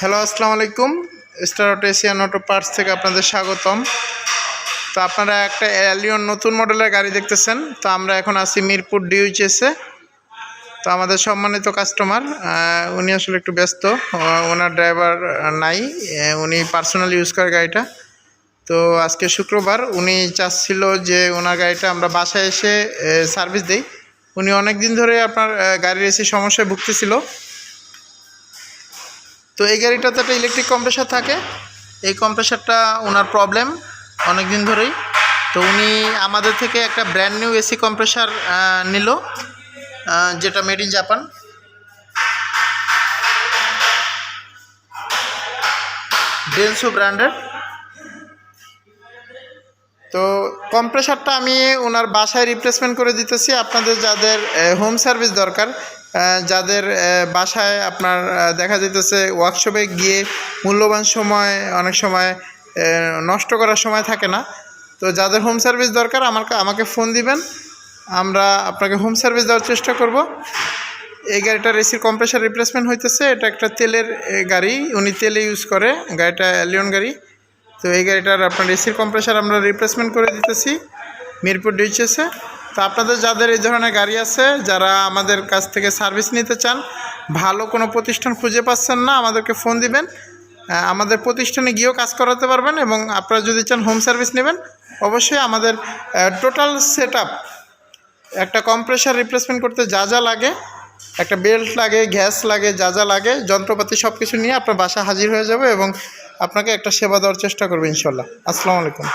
Hello, আসসালামু আলাইকুম। Star auto Asian auto parts থেকে আপনাদের স্বাগতম। তো আপনারা একটা অ্যালিয়ন নতুন মডেলের গাড়ি দেখতেছেন। তো আমরা এখন আছি মিরপুর ডিউএইচএসে। তো আমাদের সম্মানিত কাস্টমার উনি আসলে একটু ব্যস্ত, ওনার ড্রাইভার নাই, উনি পার্সোনাল ইউজ করে গাড়িটা। তো আজকে শুক্রবার, উনি চাচ্ছিল যে ওনার গাড়িটা আমরা বাসায় এসে সার্ভিস দেই। উনি অনেক দিন ধরে আপনার গাড়ির এসি সমস্যায় ভুগতেছিল। তো এই গাড়িটাতে একটা ইলেকট্রিক কম্প্রেসার থাকে। এই কম্প্রেসারটা ওনার প্রবলেম অনেক দিন ধরেই। তো উনি আমাদের থেকে একটা ব্র্যান্ড নিউ এসি কম্প্রেসার নিল, যেটা মেড ইন জাপান। ডেনসো ব্র্যান্ডের। তো কম্প্রেসারটা আমি ওনার বাসায় রিপ্লেসমেন্ট করে দিতেছি। আপনাদের যাদের হোম সার্ভিস দরকার, যাদের বাসায় আপনার দেখা যেতেছে ওয়ার্কশপে গিয়ে মূল্যবান সময় অনেক সময় নষ্ট করার সময় থাকে না, তো যাদের হোম সার্ভিস দরকার আমাকে ফোন দিবেন, আমরা আপনাকে হোম সার্ভিস দেওয়ার চেষ্টা করব। এই গাড়িটার এসির কম্প্রেসার রিপ্লেসমেন্ট হইতেছে। এটা একটা তেলের গাড়ি, উনি তেলে ইউজ করে, গাড়িটা অ্যালিয়ন গাড়ি। তো এই গাড়িটার আপনার এসির কম্প্রেসার আমরা রিপ্লেসমেন্ট করে দিতেছি মিরপুর ডিউএইচএসে। তো আপনাদের যাদের এই ধরনের গাড়ি আছে, যারা আমাদের কাছ থেকে সার্ভিস নিতে চান, ভালো কোনো প্রতিষ্ঠান খুঁজে পাচ্ছেন না, আমাদেরকে ফোন দিবেন। আমাদের প্রতিষ্ঠানে গিয়েও কাজ করাতে পারবেন, এবং আপনারা যদি চান হোম সার্ভিস নেবেন, অবশ্যই আমাদের টোটাল সেট আপ, একটা কম্প্রেসার রিপ্লেসমেন্ট করতে যা যা লাগে, একটা বেল্ট লাগে, গ্যাস লাগে, যা যা লাগে, যন্ত্রপাতি সব কিছু নিয়ে আপনার বাসা হাজির হয়ে যাবে এবং আপনাকে একটা সেবা দেওয়ার চেষ্টা করবে ইনশাল্লাহ। আসসালামু আলাইকুম।